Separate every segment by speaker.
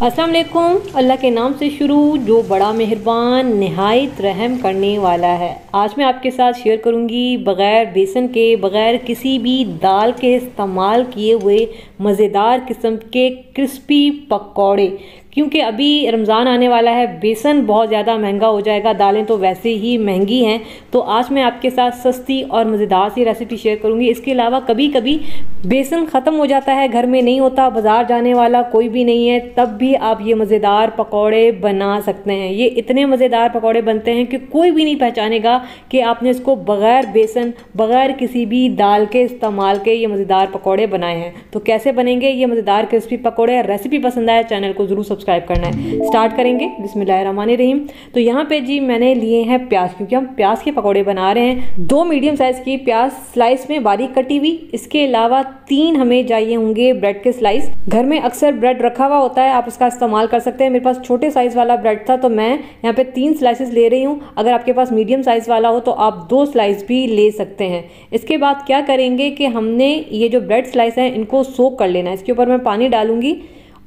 Speaker 1: अस्सलाम वालेकुम। अल्लाह के नाम से शुरू जो बड़ा मेहरबान निहायत रहम करने वाला है। आज मैं आपके साथ शेयर करूंगी बग़ैर बेसन के, बग़ैर किसी भी दाल के इस्तेमाल किए हुए मज़ेदार किस्म के क्रिस्पी पकौड़े। क्योंकि अभी रमज़ान आने वाला है, बेसन बहुत ज़्यादा महंगा हो जाएगा, दालें तो वैसे ही महंगी हैं। तो आज मैं आपके साथ सस्ती और मज़ेदार सी रेसिपी शेयर करूंगी। इसके अलावा कभी कभी बेसन ख़त्म हो जाता है, घर में नहीं होता, बाज़ार जाने वाला कोई भी नहीं है, तब भी आप ये मज़ेदार पकौड़े बना सकते हैं। ये इतने मज़ेदार पकौड़े बनते हैं कि कोई भी नहीं पहचानेगा कि आपने इसको बग़ैर बेसन, बग़ैर किसी भी दाल के इस्तेमाल के ये मज़ेदार पकौड़े बनाए हैं। तो कैसे बनेंगे ये मज़ेदार क्रिस्पी पकौड़े? रेसिपी पसंद आए चैनल को ज़रूर सब्सक्राइब करना है। स्टार्ट करेंगे। बिस्मिल्लाहिर्रहमानिर्रहीम। तो यहाँ पे जी मैंने लिए हैं प्याज, क्योंकि हम प्याज के पकौड़े बना रहे हैं। 2 मीडियम साइज़ की प्याज स्लाइस में बारीक कटी हुई। इसके अलावा 3 हमें चाहिए होंगे ब्रेड के स्लाइस। घर में अक्सर ब्रेड रखा हुआ होता है, आप इसका इस्तेमाल कर सकते हैं। मेरे पास छोटे साइज़ वाला ब्रेड था तो मैं यहाँ पे 3 स्लाइसेस ले रही हूँ। अगर आपके पास मीडियम साइज़ वाला हो तो आप 2 स्लाइस भी ले सकते हैं। इसके बाद क्या करेंगे कि हमने ये जो ब्रेड स्लाइस है इनको सोक कर लेना है। इसके ऊपर मैं पानी डालूंगी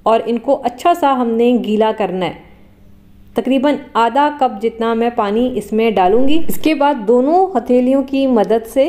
Speaker 1: और इनको अच्छा सा हमने गीला करना है। तकरीबन आधा कप जितना मैं पानी इसमें डालूंगी। इसके बाद दोनों हथेलियों की मदद से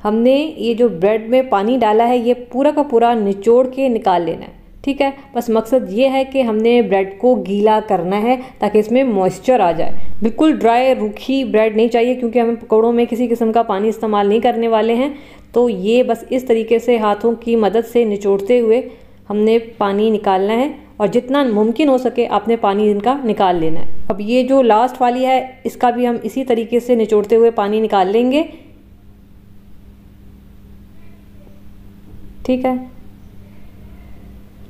Speaker 1: हमने ये जो ब्रेड में पानी डाला है ये पूरा का पूरा निचोड़ के निकाल लेना है। ठीक है, बस मकसद ये है कि हमने ब्रेड को गीला करना है ताकि इसमें मॉइस्चर आ जाए। बिल्कुल ड्राई रूखी ब्रेड नहीं चाहिए, क्योंकि हम पकौड़ों में किसी किस्म का पानी इस्तेमाल नहीं करने वाले हैं। तो ये बस इस तरीके से हाथों की मदद से निचोड़ते हुए हमने पानी निकालना है और जितना मुमकिन हो सके आपने पानी इनका निकाल लेना है। अब ये जो लास्ट वाली है इसका भी हम इसी तरीके से निचोड़ते हुए पानी निकाल लेंगे। ठीक है,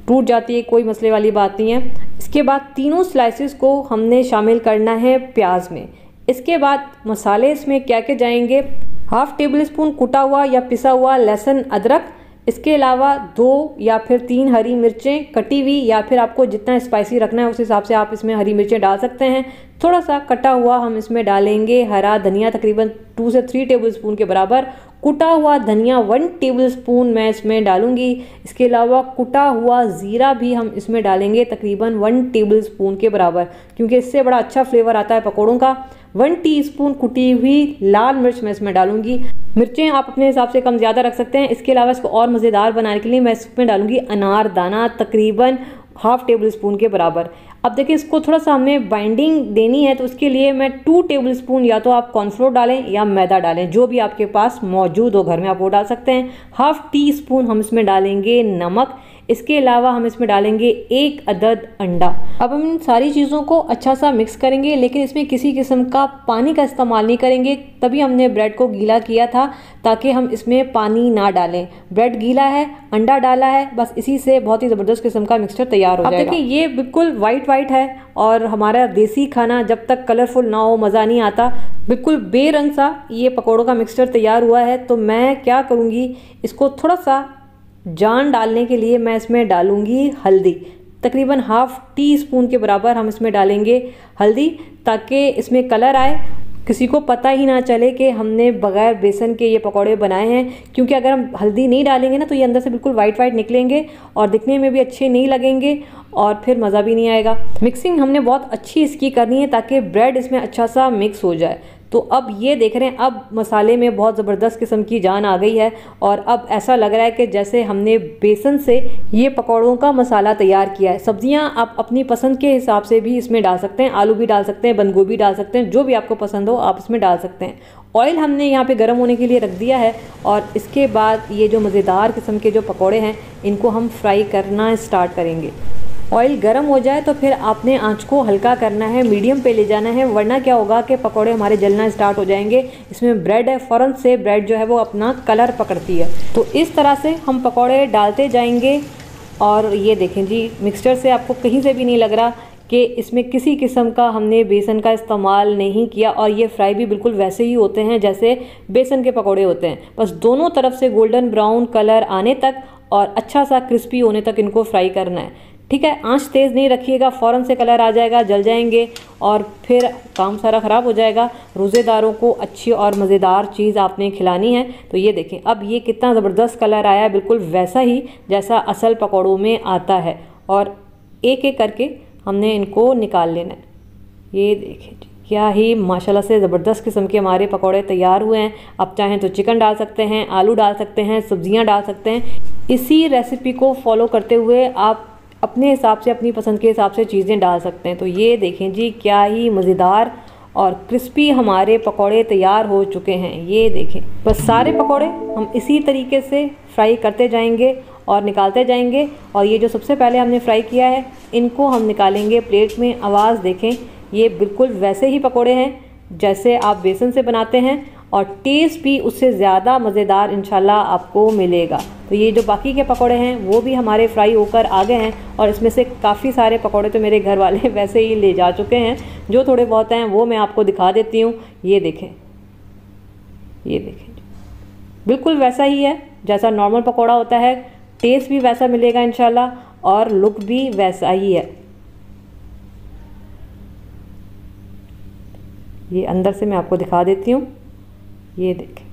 Speaker 1: टूट जाती है, कोई मसले वाली बात नहीं है। इसके बाद तीनों स्लाइसेस को हमने शामिल करना है प्याज में। इसके बाद मसाले इसमें क्या क्या जाएंगे? 1/2 टेबल स्पून कुटा हुआ या पिसा हुआ लहसुन अदरक। इसके अलावा 2 या फिर 3 हरी मिर्चें कटी हुई, या फिर आपको जितना स्पाइसी रखना है उस हिसाब से आप इसमें हरी मिर्चें डाल सकते हैं। थोड़ा सा कटा हुआ हम इसमें डालेंगे हरा धनिया, तकरीबन 2 से 3 टेबल स्पून के बराबर। कुटा हुआ धनिया 1 टेबल स्पून मैं इसमें डालूंगी। इसके अलावा कुटा हुआ ज़ीरा भी हम इसमें डालेंगे तकरीबन 1 टेबल स्पून के बराबर, क्योंकि इससे बड़ा अच्छा फ्लेवर आता है पकौड़ों का। 1 टीस्पून कुटी हुई लाल मिर्च मैं इसमें डालूंगी। मिर्चें आप अपने हिसाब से कम ज़्यादा रख सकते हैं। इसके अलावा इसको और मज़ेदार बनाने के लिए मैं इसमें डालूंगी अनार दाना, तकरीबन 1/2 टेबल स्पून के बराबर। अब देखिए इसको थोड़ा सा हमें बाइंडिंग देनी है, तो उसके लिए मैं 2 टेबल स्पून या तो आप कॉर्नफ्लोर डालें या मैदा डालें, जो भी आपके पास मौजूद हो घर में आप वो डाल सकते हैं। 1/2 टीस्पून हम इसमें डालेंगे नमक। इसके अलावा हम इसमें डालेंगे 1 अदद अंडा। अब हम इन सारी चीज़ों को अच्छा सा मिक्स करेंगे, लेकिन इसमें किसी किस्म का पानी का इस्तेमाल नहीं करेंगे। तभी हमने ब्रेड को गीला किया था ताकि हम इसमें पानी ना डालें। ब्रेड गीला है, अंडा डाला है, बस इसी से बहुत ही ज़बरदस्त किस्म का मिक्सचर तैयार हो जाएगा। अब देखिए ये बिल्कुल वाइट वाइट है और हमारा देसी खाना जब तक कलरफुल ना हो मज़ा नहीं आता। बिल्कुल बेरंग सा ये पकौड़ों का मिक्सचर तैयार हुआ है। तो मैं क्या करूँगी, इसको थोड़ा सा जान डालने के लिए मैं इसमें डालूंगी हल्दी। तकरीबन 1/2 टीस्पून के बराबर हम इसमें डालेंगे हल्दी, ताकि इसमें कलर आए, किसी को पता ही ना चले कि हमने बग़ैर बेसन के ये पकौड़े बनाए हैं। क्योंकि अगर हम हल्दी नहीं डालेंगे ना तो ये अंदर से बिल्कुल वाइट वाइट निकलेंगे और दिखने में भी अच्छे नहीं लगेंगे और फिर मज़ा भी नहीं आएगा। मिक्सिंग हमने बहुत अच्छी इसकी करनी है ताकि ब्रेड इसमें अच्छा सा मिक्स हो जाए। तो अब ये देख रहे हैं, अब मसाले में बहुत ज़बरदस्त किस्म की जान आ गई है और अब ऐसा लग रहा है कि जैसे हमने बेसन से ये पकौड़ों का मसाला तैयार किया है। सब्जियां आप अपनी पसंद के हिसाब से भी इसमें डाल सकते हैं, आलू भी डाल सकते हैं, बंद गोभी डाल सकते हैं, जो भी आपको पसंद हो आप इसमें डाल सकते हैं। ऑयल हमने यहाँ पे गर्म होने के लिए रख दिया है और इसके बाद ये जो मज़ेदार किस्म के जो पकौड़े हैं इनको हम फ्राई करना स्टार्ट करेंगे। ऑयल गर्म हो जाए तो फिर आपने आंच को हल्का करना है, मीडियम पे ले जाना है, वरना क्या होगा कि पकौड़े हमारे जलना स्टार्ट हो जाएंगे। इसमें ब्रेड है, फ़ौरन से ब्रेड जो है वो अपना कलर पकड़ती है। तो इस तरह से हम पकौड़े डालते जाएंगे और ये देखें जी, मिक्सचर से आपको कहीं से भी नहीं लग रहा कि इसमें किसी किस्म का हमने बेसन का इस्तेमाल नहीं किया। और ये फ्राई भी बिल्कुल वैसे ही होते हैं जैसे बेसन के पकौड़े होते हैं। बस दोनों तरफ से गोल्डन ब्राउन कलर आने तक और अच्छा सा क्रिस्पी होने तक इनको फ्राई करना है। ठीक है, आंच तेज़ नहीं रखिएगा, फ़ौरन से कलर आ जाएगा, जल जाएंगे और फिर काम सारा ख़राब हो जाएगा। रोज़ेदारों को अच्छी और मज़ेदार चीज़ आपने खिलानी है। तो ये देखें, अब ये कितना ज़बरदस्त कलर आया है, बिल्कुल वैसा ही जैसा असल पकौड़ों में आता है। और एक एक करके हमने इनको निकाल लेना है। ये देखिए जी, क्या ही माशाल्लाह से ज़बरदस्त किस्म के हमारे पकौड़े तैयार हुए हैं। आप चाहें तो चिकन डाल सकते हैं, आलू डाल सकते हैं, सब्जियां डाल सकते हैं। इसी रेसिपी को फॉलो करते हुए आप अपने हिसाब से, अपनी पसंद के हिसाब से चीज़ें डाल सकते हैं। तो ये देखें जी, क्या ही मज़ेदार और क्रिस्पी हमारे पकौड़े तैयार हो चुके हैं। ये देखें, बस सारे पकौड़े हम इसी तरीके से फ्राई करते जाएंगे और निकालते जाएंगे। और ये जो सबसे पहले हमने फ्राई किया है, इनको हम निकालेंगे प्लेट में। आवाज़ देखें, ये बिल्कुल वैसे ही पकौड़े हैं जैसे आप बेसन से बनाते हैं, और टेस्ट भी उससे ज़्यादा मज़ेदार इंशाल्लाह आपको मिलेगा। तो ये जो बाकी के पकौड़े हैं वो भी हमारे फ्राई होकर आ गए हैं, और इसमें से काफ़ी सारे पकौड़े तो मेरे घर वाले वैसे ही ले जा चुके हैं। जो थोड़े बहुत हैं वो मैं आपको दिखा देती हूँ। ये देखें, ये देखें, बिल्कुल वैसा ही है जैसा नॉर्मल पकौड़ा होता है। टेस्ट भी वैसा मिलेगा इंशाल्लाह, और लुक भी वैसा ही है। ये अंदर से मैं आपको दिखा देती हूँ। ये देखें,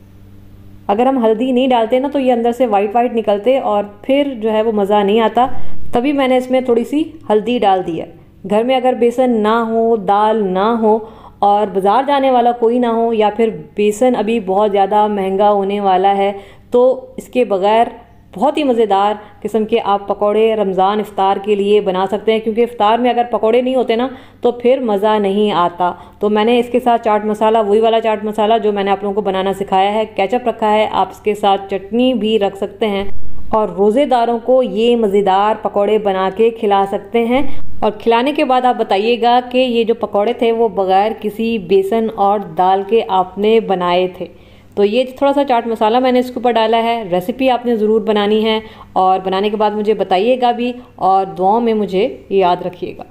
Speaker 1: अगर हम हल्दी नहीं डालते ना तो ये अंदर से वाइट वाइट निकलते और फिर जो है वो मज़ा नहीं आता। तभी मैंने इसमें थोड़ी सी हल्दी डाल दी है। घर में अगर बेसन ना हो, दाल ना हो, और बाज़ार जाने वाला कोई ना हो, या फिर बेसन अभी बहुत ज़्यादा महंगा होने वाला है, तो इसके बग़ैर बहुत ही मज़ेदार किस्म के आप पकौड़े रमज़ान इफ़्तार के लिए बना सकते हैं। क्योंकि इफ़्तार में अगर पकौड़े नहीं होते ना तो फिर मज़ा नहीं आता। तो मैंने इसके साथ चाट मसाला, वही वाला चाट मसाला जो मैंने आप लोगों को बनाना सिखाया है, केचप रखा है। आप इसके साथ चटनी भी रख सकते हैं, और रोज़ेदारों को ये मज़ेदार पकौड़े बना के खिला सकते हैं। और खिलाने के बाद आप बताइएगा कि ये जो पकौड़े थे वो बग़ैर किसी बेसन और दाल के आपने बनाए थे। तो ये थोड़ा सा चाट मसाला मैंने इसके ऊपर डाला है। रेसिपी आपने ज़रूर बनानी है, और बनाने के बाद मुझे बताइएगा भी, और दुआओं में मुझे याद रखिएगा।